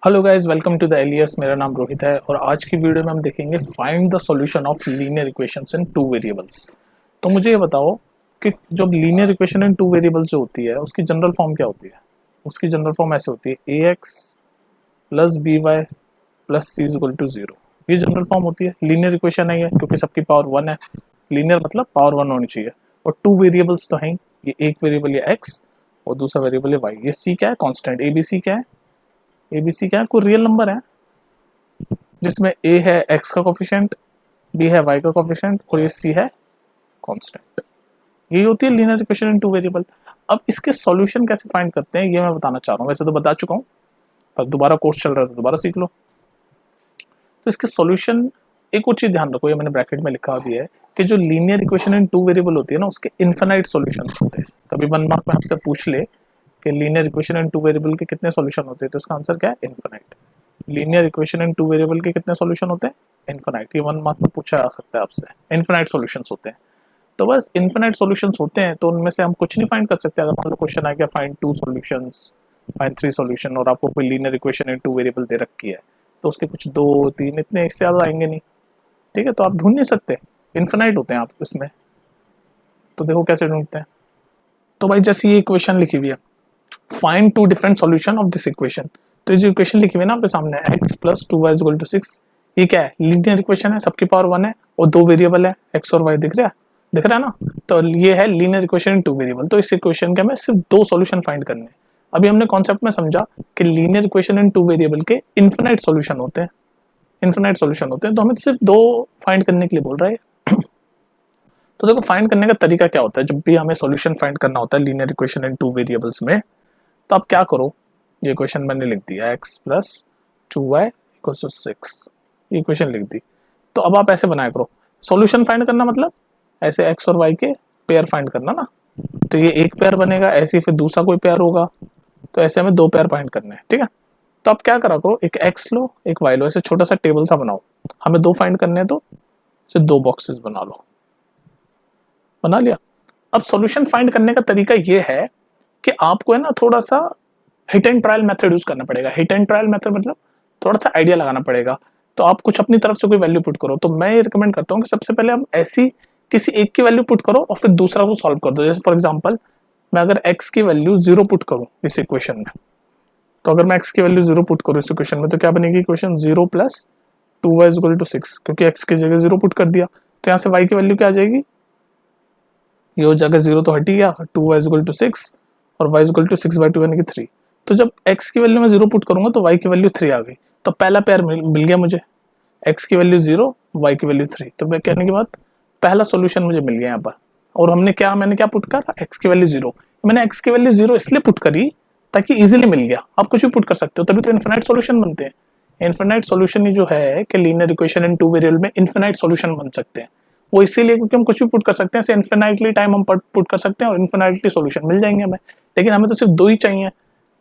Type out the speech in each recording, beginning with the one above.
Hello guys, welcome to the alias. मेरा नाम रोहित है और आज की वीडियो में हम देखेंगे find the solution of linear equations in two variables. तो मुझे ये बताओ कि जब linear equation in two variables जो होती है उसकी जनरल फॉर्म क्या होती है। उसकी जनरल फॉर्म ऐसे होती है a x plus b y plus c is equal to zero. ये जनरल फॉर्म होती है। लीनियर इक्वेशन है ये, क्योंकि सबकी पावर वन है। लीनियर मतलब पावर वन होनी चाहिए। और टू वेरिएबल्स तो हैं, ये एक वेरिएबल है एक्स और दूसरा वेरिएबल है वाई। ये सी क्या है? कांस्टेंट। ए बी सी क्या है? एबीसी क्या है? कोई रियल नंबर है जिसमें ए है एक्स का कोफिशिएंट, बी है वाई का कोफिशिएंट और ये सी है कांस्टेंट। यही होती है linear equation in two variable. अब इसके सॉल्यूशन कैसे फाइंड करते हैं ये मैं बताना चाह रहा हूँ। वैसे तो बता चुका हूँ, पर दोबारा कोर्स चल रहा है तो दोबारा सीख लो। तो इसके सॉल्यूशन, एक और चीज ध्यान रखो, ये मैंने ब्रैकेट में लिखा भी है कि जो linear equation in two variable होती है ना, उसके इनफिनाइट सॉल्यूशंस होते हैं। कभी 1 मार्क में हमसे पूछ ले कि linear equation in two variable के कितने सॉल्यूशन होते हैं, तो इसका आंसर क्या है? Infinite. Linear equation in two variable के कितने सॉल्यूशन होते हैं? इनफिनाइट। ये 1 मार्क में पूछा जा सकता है आपसे। इनफिनाइट सॉल्यूशंस होते हैं। तो बस इनफिनाइट सॉल्यूशंस होते हैं तो उनमें से हम कुछ नहीं फाइंड कर सकते। अगर मान लो क्वेश्चन आ गया find two solutions, find three solution, और आपको कोई linear equation in two variable दे रखी है, तो उसके कुछ दो तीन, इतने इससे ज्यादा आएंगे नहीं। ठीक है, तो आप ढूंढ नहीं सकते, इनफिनाइट होते हैं आप इसमें। तो देखो कैसे ढूंढते हैं। तो भाई जैसे ये इक्वेशन लिखी हुई है, find two different solution of this equation. तो ये जो इक्वेशन लिखी हुई है ना आपके सामने, x plus two y equal to six, ये क्या है? लीनियर इक्वेशन है, सबकी पावर वन है और दो वेरिएबल है x और y। दिख रहा है? दिख रहा है ना? तो ये है linear equation in two variable. तो इस इक्वेशन के हमें सिर्फ दो सॉल्यूशन फाइंड करने हैं। अभी हमने कॉन्सेप्ट में समझा कि linear equation in two variable के इनफिनाइट सॉल्यूशन होते हैं। इनफिनाइट सॉल्यूशन होते हैं, तो हमें सिर्फ दो फाइंड करने के लिए बोल रहा है। तो देखो, फाइंड करने का तरीका क्या होता है जब भी हमें सॉल्यूशन फाइंड करना होता है linear equation in two variables में। तो आप क्या करो, ये क्वेश्चन मैंने लिख दिया x plus two y equal to six, ये क्वेश्चन लिख दी। तो अब आप ऐसे बनाया करो, सॉल्यूशन फाइंड करना मतलब ऐसे x और y के पेयर फाइंड करना ना। तो ये एक पेयर बनेगा, ऐसे ही फिर दूसरा कोई पेयर होगा, तो ऐसे हमें दो पेयर फाइंड करने हैं। ठीक है, तो आप क्या करा करो, एक x लो एक y लो, ऐसे छोटा सा टेबल सा बनाओ। हमें दो फाइंड करने हैं तो सिर्फ दो बॉक्सेस बना लो। बना लिया। अब सॉल्यूशन फाइंड करने का तरीका ये है कि आपको है ना थोड़ा सा hit and trial method use करना पड़ेगा। हिट एंड ट्रायल मेथड मतलब थोड़ा सा आइडिया लगाना पड़ेगा। तो आप कुछ अपनी तरफ से कोई वैल्यू पुट करो। तो मैं ये रिकमेंड करता हूँ कि सबसे पहले आप ऐसी किसी एक की वैल्यू पुट करो और फिर दूसरा को सॉल्व कर दो। जैसे फॉर एग्जांपल, मैं अगर x की वैल्यू जीरो पुट करूँ इस इक्वेशन में, तो अगर मैं x की वैल्यू जीरो पुट करूँ इस इक्वेशन में, तो क्या बनेगी equation? Zero plus two y equal to six, क्योंकि x की जगह जीरो पुट कर दिया। तो यहाँ से y की वैल्यू क्या आ जाएगी? ये हो जाएगा जीरो तो हट ही गया, two y equal to six और y equal to six by two यानी कि थ्री। तो जब x की वैल्यू में जीरो पुट करूंगा तो y की वैल्यू थ्री आ गई। तो पहला पेयर मिल गया मुझे, x की वैल्यू जीरो, y की वैल्यू थ्री। तो मैं कहने के बाद पहला सॉल्यूशन मुझे मिल गया यहाँ पर। और मैंने क्या पुट करा? x की वैल्यू जीरो। मैंने x की वैल्यू जीरो इसलिए पुट करी ताकि इजीली मिल गया। आप कुछ भी पुट कर सकते हो, तभी तो इन्फिनाइट सॉल्यूशन बनते हैं। इन्फिनाइट सॉल्यूशन ही जो है कि linear equation in two variable में इन्फिनाइट सॉल्यूशन बन सकते हैं। वो इसीलिए क्योंकि हम कुछ भी पुट कर सकते हैं, इन्फिनाइटली टाइम हम पुट कर सकते हैं और इन्फिनाइटली सॉल्यूशन मिल जाएंगे हमें। लेकिन हमें तो सिर्फ दो ही चाहिए।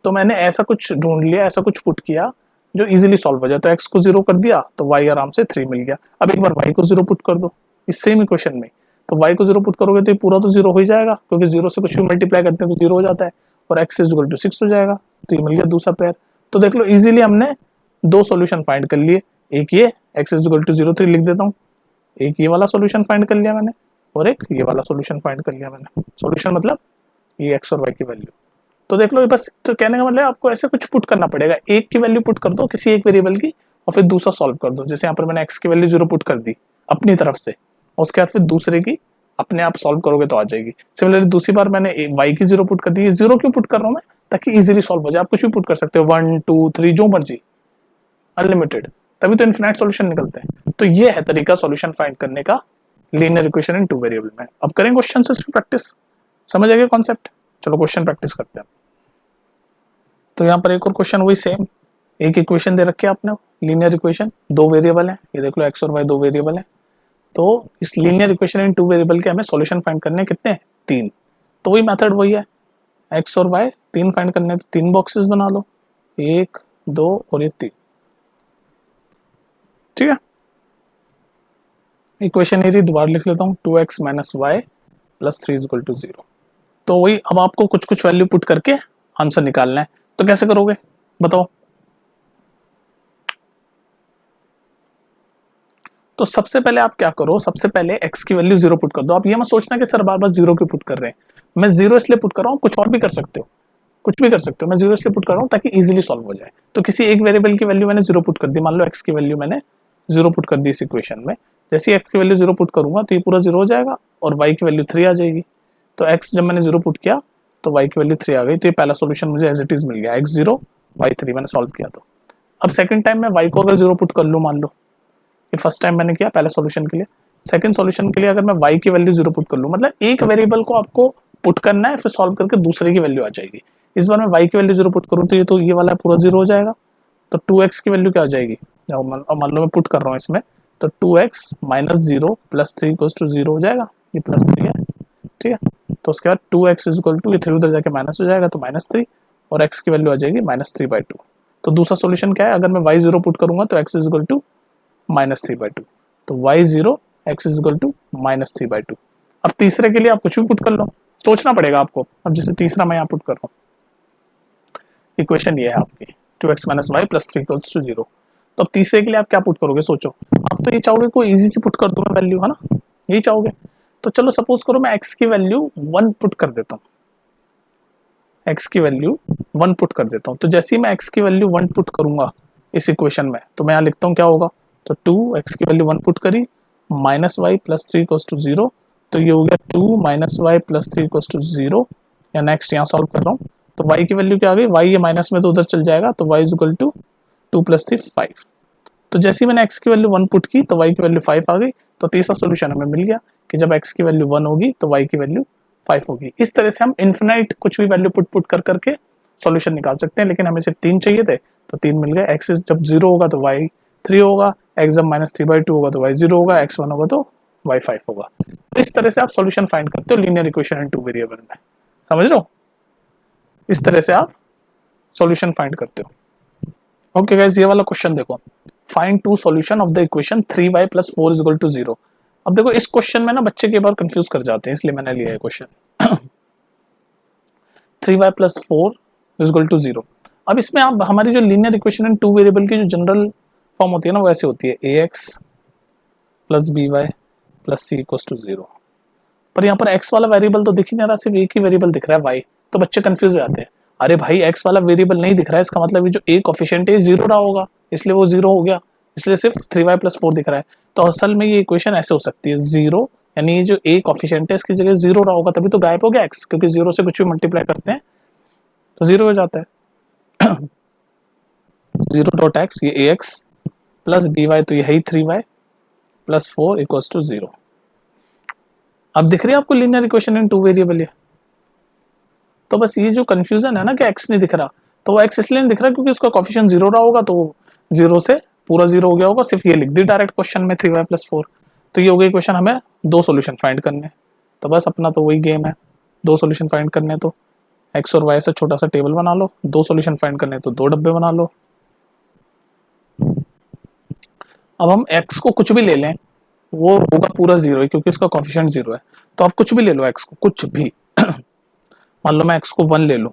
तो मैंने ऐसा कुछ ढूंढ लिया, ऐसा कुछ पुट किया जो इजीली सॉल्व हो जाए। तो x को जीरो कर दिया तो y आराम से थ्री मिल गया। अब एक बार y को जीरो पुट कर दो इस सेम इक्वेशन में, तो y को जीरो पुट करोगे तो ये पूरा तो जीरो हो ही जाएगा, क्योंकि जीरो से कुछ भी मल्टीप्लाई करते हैं तो जीरो हो जाता है। और x is equal to six हो जाएगा। तो ये मिल गया दूसरा पेयर। तो देख लो, इजीली हमने दो सॉल्यूशन फाइंड कर लिए। एक ये x is equal to zero three लिख देता हूँ, एक ये वाला सॉल्यूशन फाइंड कर लिया मैंने, और एक ये वाला सॉल्यूशन फाइंड कर लिया मैंने। सॉल्यूशन मतलब ये x और y की वैल्यू। तो देख लो, बस तो कहने का मतलब आपको ऐसे कुछ पुट करना पड़ेगा। एक की वैल्यू पुट कर दो किसी एक वेरिएबल की और फिर दूसरा सॉल्व कर दो। जैसे यहाँ पर मैंने x की वैल्यू जीरो पुट कर दी अपनी तरफ से, और उसके बाद फिर दूसरे की अपने आप सॉल्व करोगे तो आ जाएगी। सिमिलरली दूसरी बार मैंने y की जीरो पुट कर दी। जीरो क्यों पुट कर रहा हूँ मैं? ताकि इजीली सॉल्व हो जाए। आप कुछ भी पुट कर सकते हो, वन टू थ्री जो मर्जी, अनलिमिटेड। तभी तो इनफिनाइट सॉल्यूशन निकलते हैं। तो ये है तरीका सॉल्यूशन फाइंड करने का linear equation in two variable में। अब करें क्वेश्चन से प्रैक्टिस। समझ आ गया कॉन्सेप्ट? चलो क्वेश्चन प्रैक्टिस करते हैं। तो यहाँ पर एक और क्वेश्चन वही सेम, एक इक्वेशन दे रखी है आपने, लीनियर इक्वेशन, दो वेरिएबल है। ये देख लो x और y दो वेरिएबल है। तो इस linear equation in two variable के हमें सॉल्यूशन फाइंड करने कितने? तीन। तो वही मेथड वही है, x और y तीन फाइंड करने, तो तीन बॉक्सेस बना लो, एक दो और ये तीन। ठीक है, इक्वेशन ये दोबारा लिख लेता हूँ, two x minus y plus three is equal to zero. तो वही, अब आपको कुछ कुछ वैल्यू पुट करके आंसर निकालना है। तो कैसे करोगे बताओ? तो सबसे पहले आप क्या करो, सबसे पहले x की वैल्यू 0 पुट कर दो। आप ये मत सोचना कि सर बार बार 0 क्यों पुट कर रहे हैं। मैं 0 इसलिए पुट कर रहा हूँ, कुछ और भी कर सकते हो, कुछ भी कर सकते हो, मैं 0 इसलिए पुट कर रहा हूँ ताकि इजीली सॉल्व हो जाए। तो किसी एक वेरिएबल की वैल्यू मैंने 0 पुट कर दी, मान लो x की वैल्यू मैंने 0 पुट कर दी इस इक्वेशन में। जैसे ही x की वैल्यू 0 पुट करूंगा तो ये पूरा 0 हो जाएगा और y की वैल्यू 3 आ जाएगी। तो x जब मैंने 0 पुट किया तो y की वैल्यू 3 आ गई। तो ये पहला सोल्यूशन मुझे एज इट इज मिल गया, x 0 y 3 मैंने सॉल्व किया। तो अब सेकंड टाइम मैं y को अगर 0 पुट कर लूँ, मान लो ये फर्स्ट टाइम मैंने किया पहले सॉल्यूशन के लिए, सेकंड सॉल्यूशन के लिए अगर मैं y की वैल्यू 0 पुट कर लूँ, मतलब एक वेरिएबल को आपको पुट करना है, फिर सॉल्व करके दूसरे की वैल्यू आ जाएगी। इस बार मैं y की वैल्यू 0 पुट करूँ तो ये वाला पूरा 0 हो जाएगा। तो 2x की वैल्यू क्या आ जाएगी, मान लो मैं पुट कर रहा हूँ इसमें, तो 2x minus 0 plus 3 equals to 0 हो जाएगा। ये प्लस 3 है, ठीक है। तो उसके बाद 2x इज इक्वल टू, ये 3 उधर जाके माइनस हो जाएगा तो माइनस 3, और x की वैल्यू आ जाएगी माइनस 3/2। तो दूसरा सोल्यूशन क्या है, अगर मैं y 0 पुट करूंगा तो x is equal to minus 3/2। तो y 0 x is equal to minus 3/2। अब तीसरे के लिए आप कुछ भी पुट कर लो, सोचना पड़ेगा आपको। अब जैसे तीसरा मैं यहाँ पुट कर रहा हूँ, इक्वेशन ये है आपकी 2x minus y plus 3 equals to 0। तो अब तीसरे के लिए आप क्या पुट करोगे, सोचो। आप तो ये चाहोगे कोई इजी से पुट कर दूं मैं वैल्यू, है ना, यही चाहोगे। तो चलो सपोज करो मैं x की वैल्यू 1 पुट कर देता हूँ, x की वैल्यू 1 पुट कर देता हूँ। तो जैसे ही मैं x की वैल्यू 1 पुट करूंगा इस इक्वेशन में, तो मैं यहाँ लिखता हूँ क्या होगा, तो 2x की वैल्यू 1 पुट करी minus y plus 3 equals to 0। तो ये हो गया 2 minus y plus 3 equals to 0। या नेक्स्ट यहाँ सॉल्व कर रहा हूँ, तो y की वैल्यू क्या आ गई, y ये माइनस में तो उधर चल जाएगा, तो y is equal to 2 plus 3 5। तो जैसे ही मैंने x की वैल्यू 1 पुट की तो y की वैल्यू 5 आ गई। तो तीसरा सोल्यूशन हमें मिल गया कि जब x की वैल्यू 1 होगी तो y की वैल्यू 5 होगी। इस तरह से हम इन्फिनाइट कुछ भी वैल्यू पुट कर करके सॉल्यूशन निकाल सकते हैं, लेकिन हमें सिर्फ 3 चाहिए थे तो 3 मिल गए। x जब 0 होगा तो y 3 होगा, x जब माइनस 3/2 होगा तो y 0 होगा, x 1 होगा तो y 5 होगा। तो इस तरह से आप सॉल्यूशन फाइंड करते हो लीनियर इक्वेशन इन 2 वेरिएबल में, समझ रहे हो। इस तरह से आप सॉल्यूशन फाइंड करते हो। ओके गाइस, ये वाला क्वेश्चन देखो, find two solution of the equation 3y + 4 = 0। अब देखो इस क्वेश्चन में ना बच्चे के बार कंफ्यूज कर जाते हैं, इसलिए मैंने लिया है क्वेश्चन 3y + 4 = 0। अब इसमें आप हमारी जो लीनियर इक्वेशन इन 2 वेरिएबल की जो जनरल फॉर्म होती है ना, वो ऐसे होती है ax + by + c = 0। पर यहाँ पर x वाला वेरिएबल तो दिख ही नहीं रहा, सिर्फ एक ही वेरिएबल दिख रहा है y। तो बच्चे कंफ्यूज हो जाते हैं, अरे भाई x वाला वेरिएबल नहीं दिख रहा है, इसका मतलब ये जो a कोफिशिएंट है 0 रहा होगा, इसलिए वो 0 हो गया, इसलिए सिर्फ 3y + 4 दिख रहा है। तो असल में ये इक्वेशन ऐसे हो सकती है 0, यानी ये जो a कोफिशिएंट है इसकी जगह 0 रहा होगा, तभी तो गायब हो गया x, क्योंकि 0 से कुछ भी मल्टीप्लाई करते हैं तो 0 हो जाता है 0.x ये ax + by, तो यही 3y + 4 = 0। अब दिख रही है आपको लीनियर इक्वेशन इन 2 वेरिएबल है। तो बस ये जो कंफ्यूजन है ना कि x नहीं दिख रहा, तो वो x इसलिए नहीं दिख रहा क्योंकि उसका कोफिशिएंट 0 रहा होगा, तो 0 से पूरा 0 हो गया होगा, सिर्फ ये लिख दी डायरेक्ट क्वेश्चन में 3y + 4। तो ये हो गई इक्वेशन, हमें 2 सॉल्यूशन फाइंड करने, तो बस अपना तो वही गेम है, 2 सॉल्यूशन फाइंड करने, तो x और y से छोटा सा टेबल बना लो, 2 सॉल्यूशन फाइंड करने तो 2 डब्बे बना लो। अब हम x को कुछ भी ले लें, वो होगा पूरा 0 क्योंकि उसका कोफिशिएंट 0 है। तो आप कुछ भी ले लो x को, कुछ भी मान लो मैं x को 1 ले लूँ,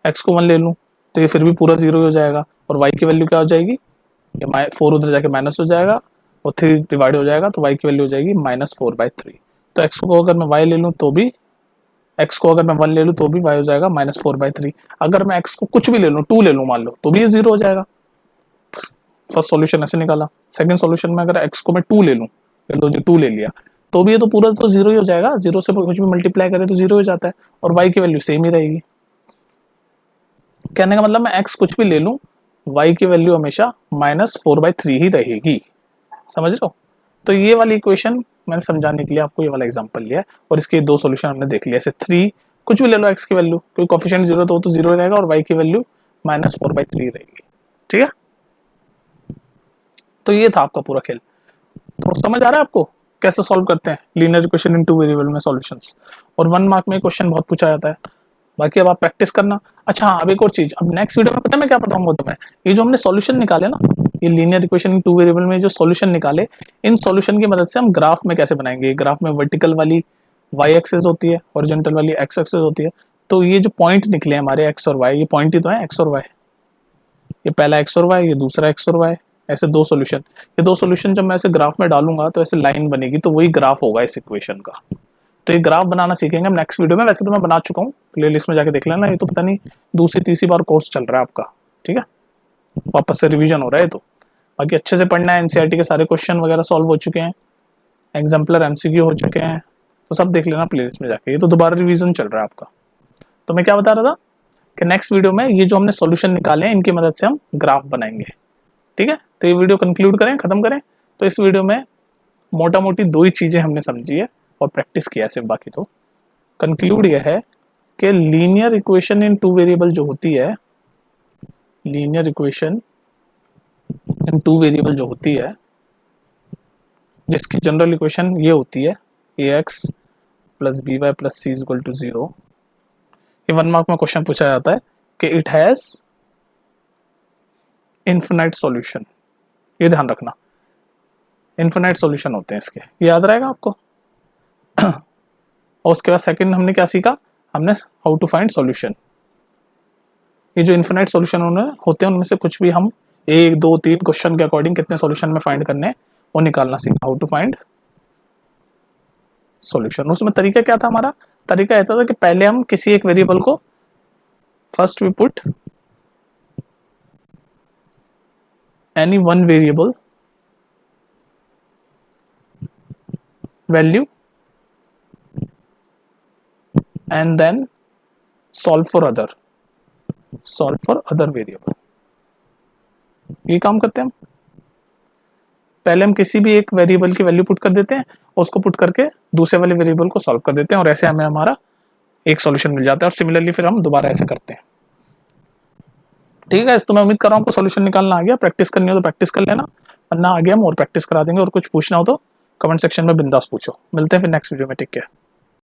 x को 1 ले लूँ तो ये फिर भी पूरा 0 हो जाएगा, और y की वैल्यू क्या हो जाएगी, ये 4 उधर जाके माइनस हो जाएगा और 3 डिवाइड हो जाएगा, तो y की वैल्यू हो जाएगी -4/3। तो x को अगर मैं y ले लूँ तो भी, x को अगर मैं 1 ले लूँ तो भी y हो जाएगा -4/3। अगर मैं x को कुछ भी ले लूँ, 2 ले लूँ मान लो, तो भी ये 0 हो जाएगा। फर्स्ट सॉल्यूशन ऐसे निकाला। सेकंड सॉल्यूशन में अगर x को मैं 2 ले लूँ, लो जी 2 ले लिया, तो भी ये तो पूरा तो 0 ही हो जाएगा, 0 से कुछ भी मल्टीप्लाई करें तो 0 हो जाता है, और y की वैल्यू सेम ही रहेगी। कहने का मतलब मैं x कुछ भी ले लूं, y की वैल्यू हमेशा -4/3 ही रहेगी, समझ रहे हो। तो ये वाली इक्वेशन मैंने समझाने के लिए आपको ये वाला एग्जांपल लिया है, और इसके 2 सॉल्यूशन हमने देख लिया। ऐसे 3 कुछ भी ले लो x की वैल्यू, क्योंकि कोफिशिएंट 0 तो 0 रहेगा, और y की वैल्यू -4/3 रहेगी, ठीक है। तो ये था आपका पूरा खेल। तो समझ आ रहा है आपको कैसे सॉल्व करते हैं लीनियर इक्वेशन इन 2 वेरिएबल में सॉल्यूशंस। और 1 मार्क में क्वेश्चन बहुत पूछा जाता है, बाकी अब आप प्रैक्टिस करना। अच्छा हाँ, अब एक और चीज, अब नेक्स्ट वीडियो में पता है मैं क्या बताऊंगा तुम्हें, ये जो हमने सॉल्यूशन निकाले ना, ये लीनियर इक्वेशन इन 2 वेरिएबल में जो सॉल्यूशन निकाले, इन सॉल्यूशन की मदद से हम ग्राफ में कैसे बनाएंगे। ग्राफ में वर्टिकल वाली y एक्सिस होती है, हॉरिजॉन्टल वाली x एक्सिस होती है। तो ये जो पॉइंट निकले हमारे x और y, ये पॉइंट ही तो है x और y, ये पहला x और y, ये दूसरा x और y, ऐसे दो सॉल्यूशन, ये दो सॉल्यूशन जब मैं ऐसे ग्राफ में डालूंगा तो ऐसे लाइन बनेगी, तो वही ग्राफ होगा इस इक्वेशन का। तो ये ग्राफ बनाना सीखेंगे हम नेक्स्ट वीडियो में। वैसे तो मैं बना चुका हूँ, प्लेलिस्ट में जाके देख लेना, ये तो पता नहीं दूसरी तीसरी बार कोर्स चल रहा है आपका, ठीक है, वापस से रिवीजन हो रहा है। तो बाकी अच्छे से पढ़ना है, एनसीईआरटी के सारे क्वेश्चन वगैरह सॉल्व हो चुके हैं, एग्जाम्पलर एमसीक्यू हो चुके हैं, तो सब देख लेना प्लेलिस्ट में जाके, ये तो दोबारा रिवीजन चल रहा है आपका। तो मैं क्या बता रहा था कि नेक्स्ट वीडियो में ये जो हमने सॉल्यूशन निकाले हैं इनकी मदद से हम ग्राफ बनाएंगे, ठीक है। तो ये वीडियो कंक्लूड करें, खत्म करें। तो इस वीडियो में मोटा मोटी दो ही चीजें हमने समझी है और प्रैक्टिस किया है सिर्फ, बाकी तो कंक्लूड यह है कि linear equation in two variable जो होती है, linear equation in two variable जो होती है, जिसकी जनरल इक्वेशन ये होती है ax plus b y plus c is equal to 0। ये 1 मार्क में क्वेश्चन पूछा जाता है कि इट हैज इन्फिनाइट सॉल्यूशन, ये ध्यान रखना, इन्फिनाइट सॉल्यूशन होते हैं इसके, ये याद रहेगा आपको। और उसके बाद सेकंड हमने क्या सीखा, हमने हाउ टू फाइंड सॉल्यूशन। ये जो इन्फिनाइट सॉल्यूशन होते हैं उनमें से कुछ भी हम 1 2 3 क्वेश्चन के अकॉर्डिंग कितने सॉल्यूशन में फाइंड करने हैं वो निकालना सीखा, हाउ टू फाइंड सॉल्यूशन। उसमें तरीका क्या था हमारा, तरीका ऐसा था कि पहले हम किसी एक वेरिएबल को first we put any one variable value and then solve for other variable. ये काम करते हैं हम, पहले हम किसी भी एक वेरिएबल की वैल्यू पुट कर देते हैं और उसको पुट करके दूसरे वाले वेरिएबल को सॉल्व कर देते हैं और ऐसे हमें हमारा एक सॉल्यूशन मिल जाता है। और सिमिलरली फिर हम दोबारा ऐसे करते हैं, ठीक है। तो मैं उम्मीद कर रहा हूँ आपको सॉल्यूशन निकालना आ गया, प्रैक्टिस करनी हो तो प्रैक्टिस कर लेना, वरना आगे हम और प्रैक्टिस करा देंगे। और कुछ पूछना हो तो कमेंट सेक्शन में बिंदास पूछो। मिलते हैं फिर नेक्स्ट वीडियो में, टेक केयर।